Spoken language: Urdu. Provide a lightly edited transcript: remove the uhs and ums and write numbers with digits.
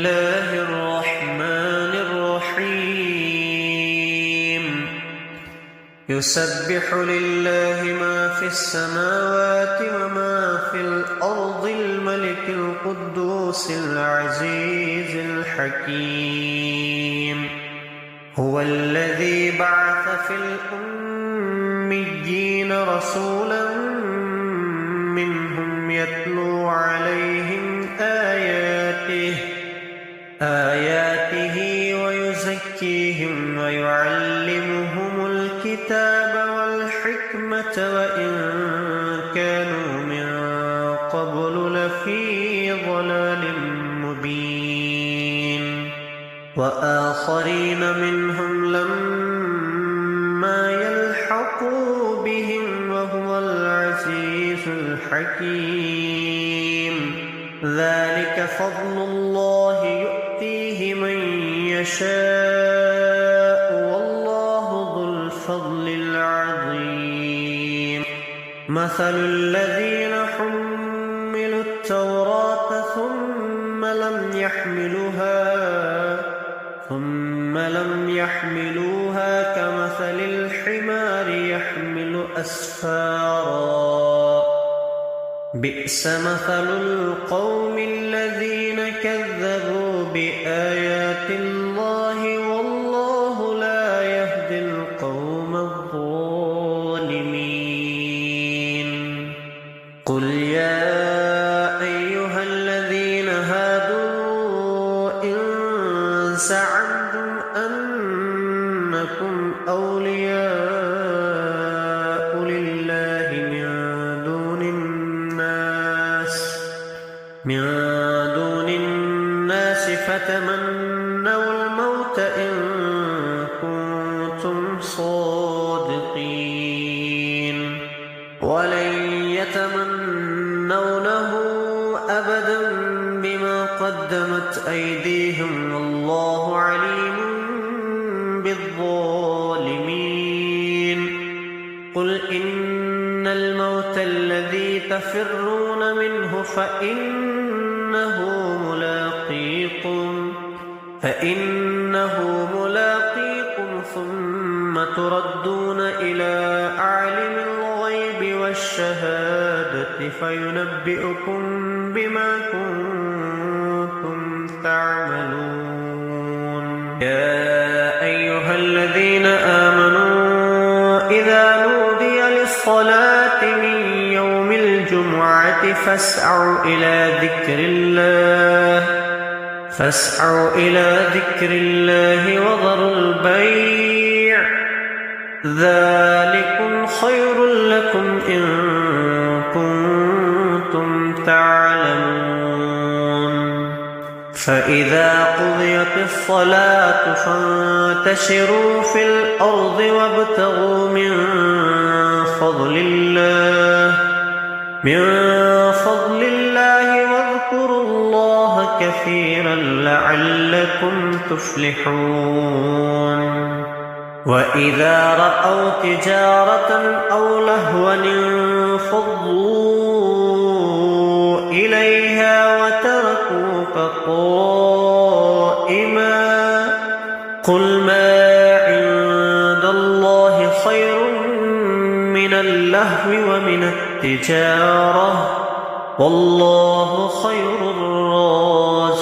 الله الرحمن الرحيم يسبح لله ما في السماوات وما في الأرض الملك القدوس العزيز الحكيم هو الذي بعث في الأميين رسولا منهم يتلو عليهم آياته ويزكيهم ويعلمهم الكتاب والحكمة وإن كانوا من قبل لفي ضلال مبين وآخرين منهم لما يلحقوا بهم وهو العزيز الحكيم ذلك فضل الله يؤتيه من يشاء والله ذو الفضل العظيم مثل الذين حملوا التوراة ثم لم يحملوها كمثل الحمار يحمل أسفارا بئس مثل القوم الذين كذبوا بآيات الله والله لا يهدي القوم الظالمين قل يا أيها الذين هادوا إن زعمتم أنكم أولياء لله من دون الناس فتمنوا الموت إن كنتم صادقين ولن يتمنونه أبدا بما قدمت أيديهم والله عليم بالظالمين قل إن الموت الذي تفرون منه فإنه ملاقيكم ثم تردون إلى عالم الغيب والشهادة فينبئكم بما كنتم تعملون يا أيها الذين آمنوا إذا نودي للصلاة من يوم الجمعة فاسعوا إلى ذكر الله وذروا البيع ذلكم خير لكم إن كنتم تعلمون فإذا قضيت الصلاة فانتشروا في الأرض وابتغوا من فضل الله واذكروا الله كثيرا لعلكم تفلحون وإذا رأوا تجارة أو لهوا انفضوا إليها وتركوك قائما قل ما عند الله خير من اللهو ومن التجارة والله خير الرازقين